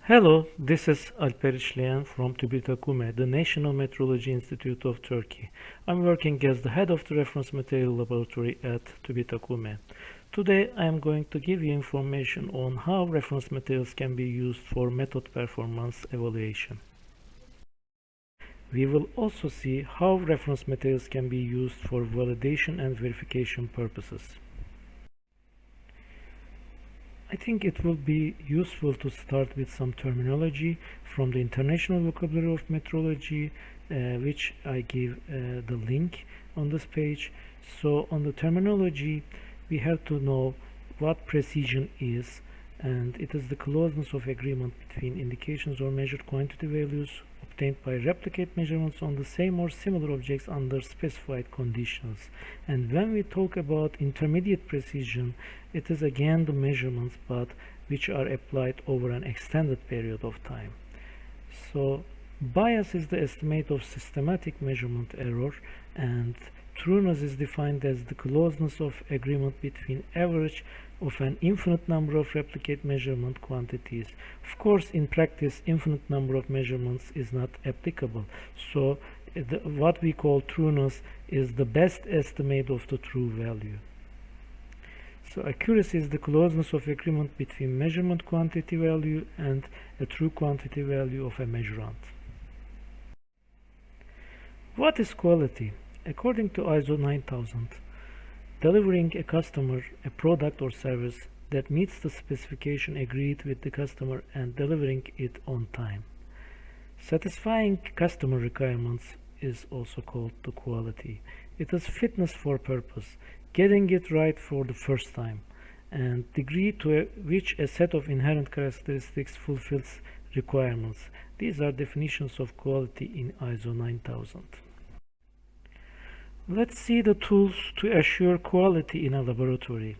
Hello, this is Alper Işleyen from TUBITAK, the National Metrology Institute of Turkey. I'm working as the head of the Reference Material Laboratory at TUBITAK. Today I am going to give you information on how reference materials can be used for method performance evaluation. We will also see how reference materials can be used for validation and verification purposes. I think it will be useful to start with some terminology from the International Vocabulary of Metrology, which I give the link on this page. So on the terminology, we have to know what precision is, and it is the closeness of agreement between indications or measured quantity values obtained by replicate measurements on the same or similar objects under specified conditions. And when we talk about intermediate precision, it is again the measurements but which are applied over an extended period of time. So bias is the estimate of systematic measurement error, and trueness is defined as the closeness of agreement between average of an infinite number of replicate measurement quantities. Of course, in practice, infinite number of measurements is not applicable. So what we call trueness is the best estimate of the true value. So accuracy is the closeness of agreement between measurement quantity value and a true quantity value of a measurand. What is quality? According to ISO 9000, delivering a customer a product or service that meets the specification agreed with the customer and delivering it on time. Satisfying customer requirements is also called the quality. It is fitness for purpose, getting it right for the first time, and degree to which a set of inherent characteristics fulfills requirements. These are definitions of quality in ISO 9000. Let's see the tools to assure quality in a laboratory.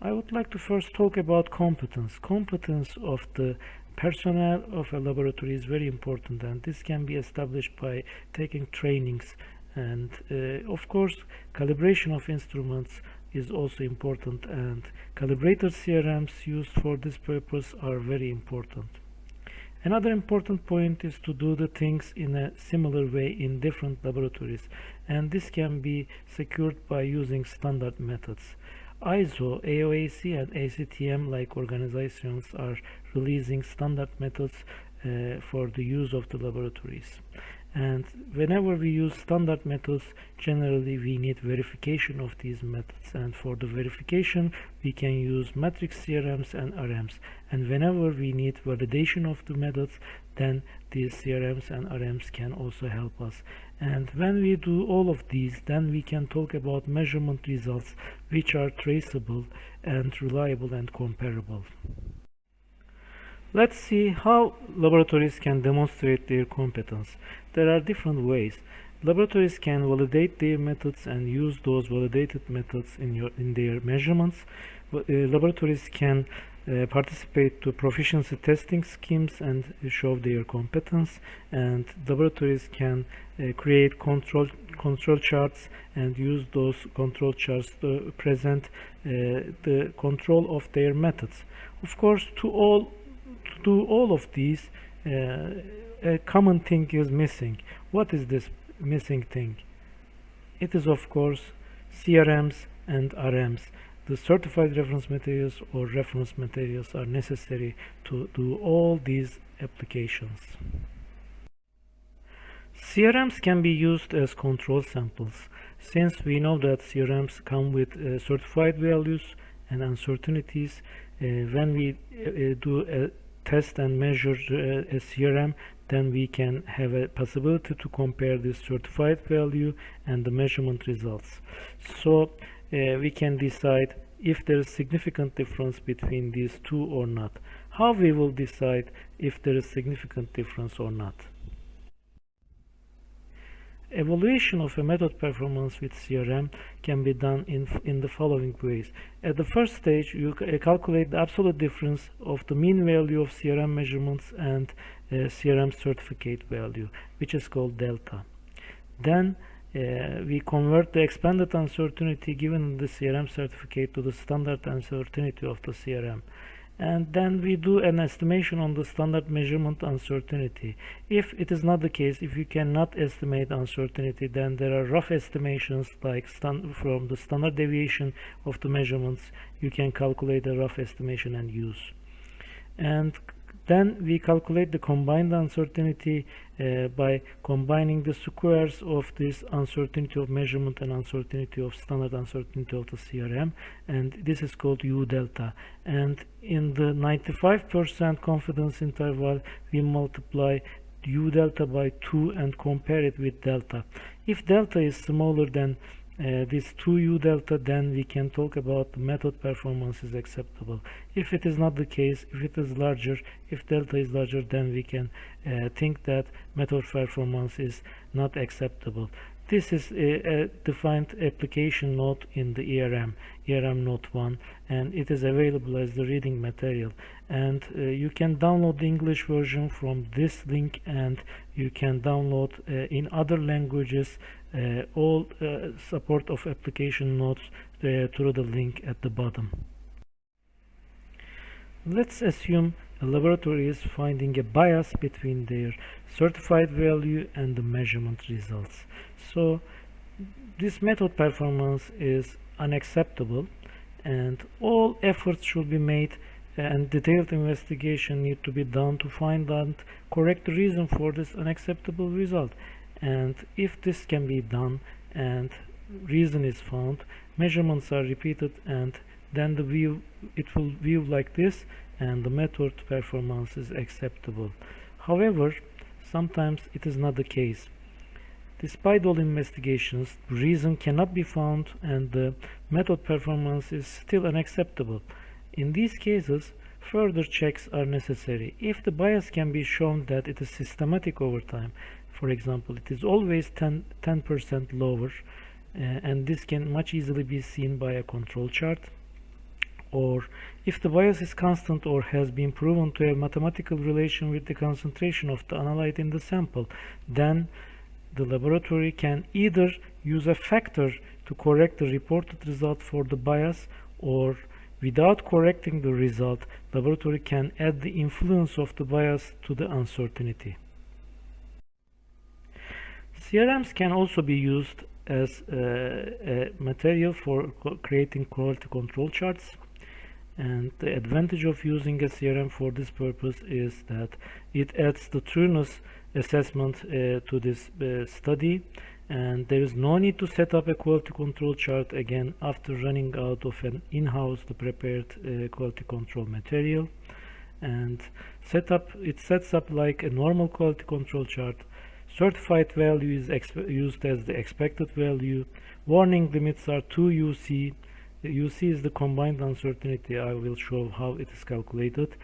I would like to first talk about competence. Competence of the personnel of a laboratory is very important, and this can be established by taking trainings, and of course calibration of instruments is also important, and calibrated CRMs used for this purpose are very important. Another important point is to do the things in a similar way in different laboratories, and this can be secured by using standard methods. ISO, AOAC, and ACTM like organizations are releasing standard methods for the use of the laboratories. And whenever we use standard methods, generally we need verification of these methods, and for the verification we can use matrix CRMs and RMs, and whenever we need validation of the methods, then these CRMs and RMs can also help us. And when we do all of these, then we can talk about measurement results which are traceable and reliable and comparable. Let's see how laboratories can demonstrate their competence. There are different ways. Laboratories can validate their methods and use those validated methods in their measurements. Laboratories can participate to proficiency testing schemes and show their competence, and laboratories can create control charts and use those control charts to present the control of their methods. Of course, to do all of these, a common thing is missing. What is this missing thing? It is of course CRMs and RMs. The certified reference materials or reference materials are necessary to do all these applications. CRMs can be used as control samples, since we know that CRMs come with certified values and uncertainties. When we do a test and measure a CRM, then we can have a possibility to compare this certified value and the measurement results. So we can decide if there is significant difference between these two or not. How we will decide if there is significant difference or not? Evaluation of a method performance with CRM can be done in the following ways. At the first stage, you calculate the absolute difference of the mean value of CRM measurements and CRM certificate value, which is called delta. Then we convert the expanded uncertainty given in the CRM certificate to the standard uncertainty of the CRM. and then we do an estimation on the standard measurement uncertainty. If it is not the case, if you cannot estimate uncertainty, then there are rough estimations like from the standard deviation of the measurements. You can calculate a rough estimation and use. And then we calculate the combined uncertainty by combining the squares of this uncertainty of measurement and uncertainty of standard uncertainty of the CRM, and this is called U delta. And in the 95% confidence interval, we multiply U delta by 2 and compare it with delta. If delta is smaller than this 2U delta, then we can talk about the method performance is acceptable. If it is not the case, if it is larger, if delta is larger, then we can think that method performance is not acceptable. This is a defined application note in the ERM Note 1, and it is available as the reading material. And you can download the English version from this link, and you can download in other languages all support of application notes through the link at the bottom. Let's assume a laboratory is finding a bias between their certified value and the measurement results. So this method performance is unacceptable, and all efforts should be made and detailed investigation need to be done to find out correct reason for this unacceptable result. And if this can be done and reason is found, measurements are repeated, and then it will view like this, and the method performance is acceptable. However, sometimes it is not the case. Despite all investigations, reason cannot be found and the method performance is still unacceptable. In these cases, further checks are necessary. If the bias can be shown that it is systematic over time, for example, it is always 10% lower, and this can much easily be seen by a control chart. Or if the bias is constant or has been proven to have mathematical relation with the concentration of the analyte in the sample, then the laboratory can either use a factor to correct the reported result for the bias, or without correcting the result, the laboratory can add the influence of the bias to the uncertainty. CRMs can also be used as a material for creating quality control charts. And the advantage of using a CRM for this purpose is that it adds the trueness assessment to this study, and there is no need to set up a quality control chart again after running out of an in-house prepared quality control material. And it sets up like a normal quality control chart. Certified value is used as the expected value. Warning limits are 2 UC. UC is the combined uncertainty. I will show how it is calculated.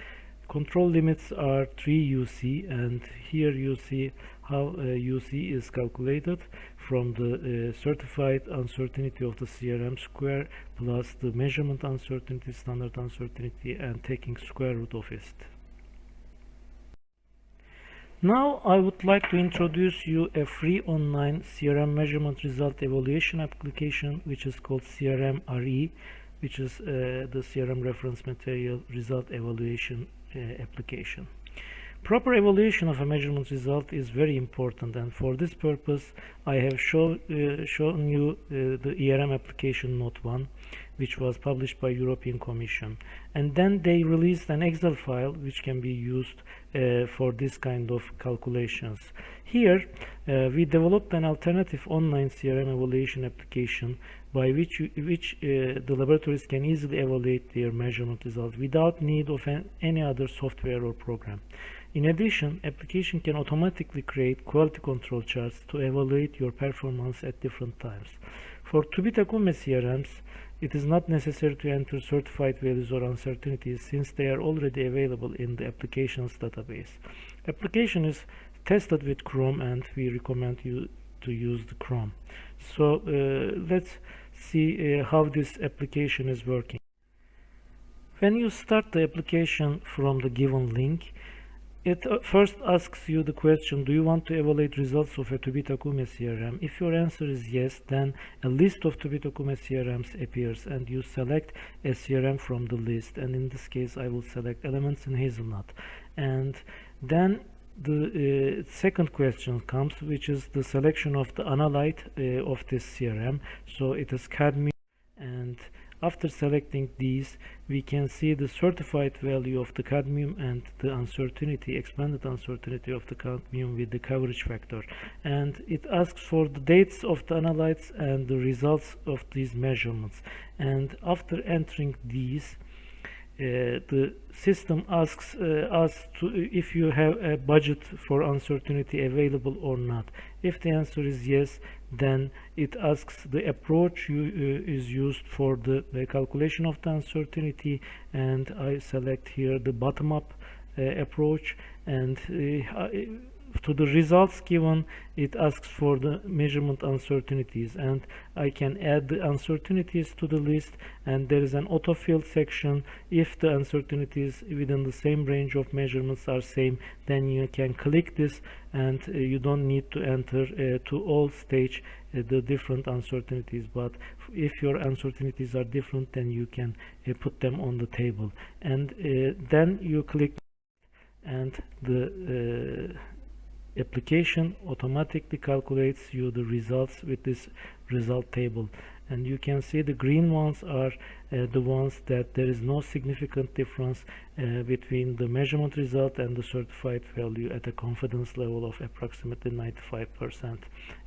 Control limits are 3 UC, and here you see how UC is calculated from the certified uncertainty of the CRM square plus the measurement uncertainty, standard uncertainty, and taking square root of it. Now I would like to introduce you a free online CRM measurement result evaluation application, which is called CRM RE, which is the CRM reference material result evaluation application. Proper evaluation of a measurement result is very important, and for this purpose I have shown you the ERM application note 1, which was published by European Commission, and then they released an Excel file which can be used for this kind of calculations. Here we developed an alternative online CRM evaluation application by which the laboratories can easily evaluate their measurement results without need of any other software or program. In addition, application can automatically create quality control charts to evaluate your performance at different times. For TUBITAK CRMs, it is not necessary to enter certified values or uncertainties since they are already available in the applications database. Application is tested with Chrome, and we recommend you to use the Chrome. So let's see how this application is working. When you start the application from the given link, it first asks you the question, do you want to evaluate results of a TUBITAK CRM? If your answer is yes, then a list of TUBITAK CRMs appears and you select a CRM from the list, and in this case I will select Elements in Hazelnut. And then the second question comes, which is the selection of the analyte of this CRM. So it is cadmium, and after selecting these, we can see the certified value of the cadmium and the uncertainty, expanded uncertainty of the cadmium with the coverage factor. And it asks for the dates of the analytes and the results of these measurements. And after entering these, the system asks us if you have a budget for uncertainty available or not. If the answer is yes, then it asks the approach is used for the calculation of the uncertainty, and I select here the bottom-up approach, and to the results given, it asks for the measurement uncertainties, and I can add the uncertainties to the list, and there is an autofill section. If the uncertainties within the same range of measurements are same, then you can click this, and you don't need to enter to all stage the different uncertainties. But if your uncertainties are different, then you can put them on the table, and then you click, and the application automatically calculates you the results with this result table. And you can see the green ones are the ones that there is no significant difference between the measurement result and the certified value at a confidence level of approximately 95%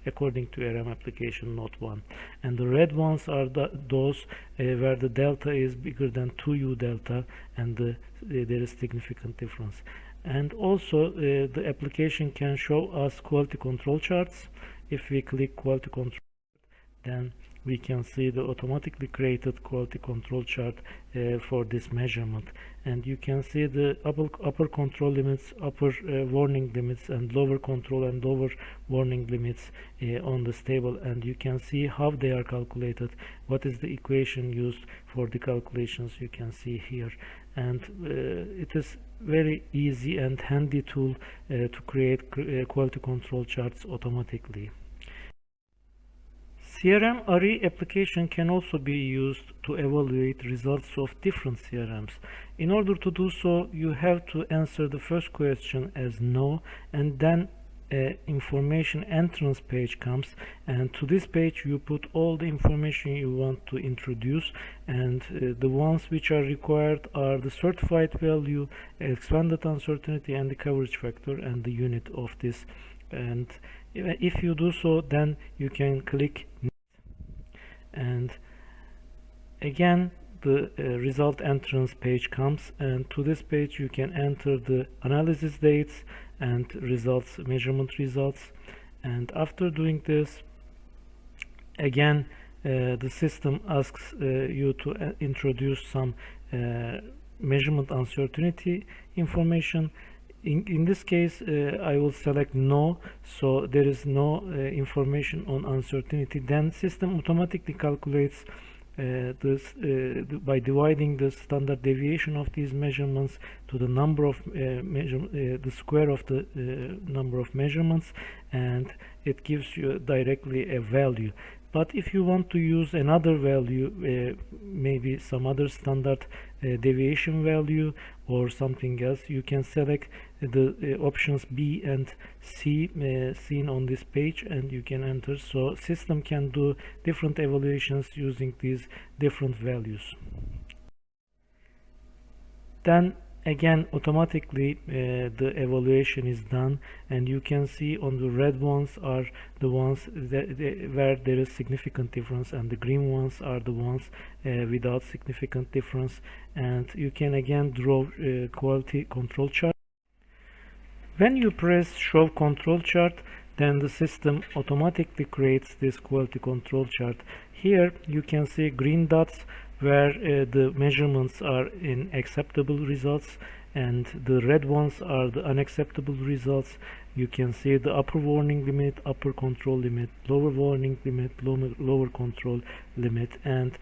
according to ERM application note 1. And the red ones are those where the delta is bigger than 2u delta and there is significant difference. And also the application can show us quality control charts. If we click quality control, then we can see the automatically created quality control chart for this measurement, and you can see the upper control limits, upper warning limits, and lower control and lower warning limits on this table, and you can see how they are calculated, what is the equation used for the calculations. You can see here, and it is very easy and handy tool to create quality control charts automatically. CRM RE application can also be used to evaluate results of different CRMs. In order to do so, you have to answer the first question as no, and then information entrance page comes, and to this page you put all the information you want to introduce, and the ones which are required are the certified value, expanded uncertainty, and the coverage factor, and the unit of this. And if you do so, then you can click next, and again the result entrance page comes, and to this page you can enter the analysis dates and results, measurement results. And after doing this, again the system asks you to introduce some measurement uncertainty information. In this case I will select no, so there is no information on uncertainty. Then system automatically calculates this by dividing the standard deviation of these measurements to the number of the square of the number of measurements, and it gives you directly a value. But if you want to use another value, maybe some other standard deviation value or something else, you can select the options B and C seen on this page, and you can enter. So system can do different evaluations using these different values. Then again automatically the evaluation is done, and you can see on the red ones are the ones where there is significant difference, and the green ones are the ones without significant difference. And you can again draw quality control chart. When you press show control chart, then the system automatically creates this quality control chart. Here you can see green dots where the measurements are in acceptable results, and the red ones are the unacceptable results. You can see the upper warning limit, upper control limit, lower warning limit, lower control limit. And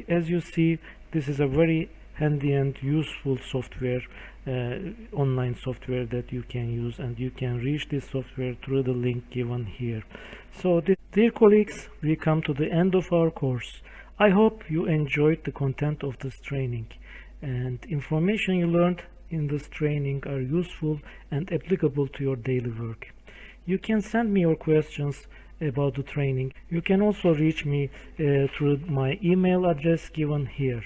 as you see, this is a very handy and useful software, online software that you can use, and you can reach this software through the link given here. So dear colleagues, we come to the end of our course. I hope you enjoyed the content of this training, and information you learned in this training are useful and applicable to your daily work. You can send me your questions about the training. You can also reach me through my email address given here.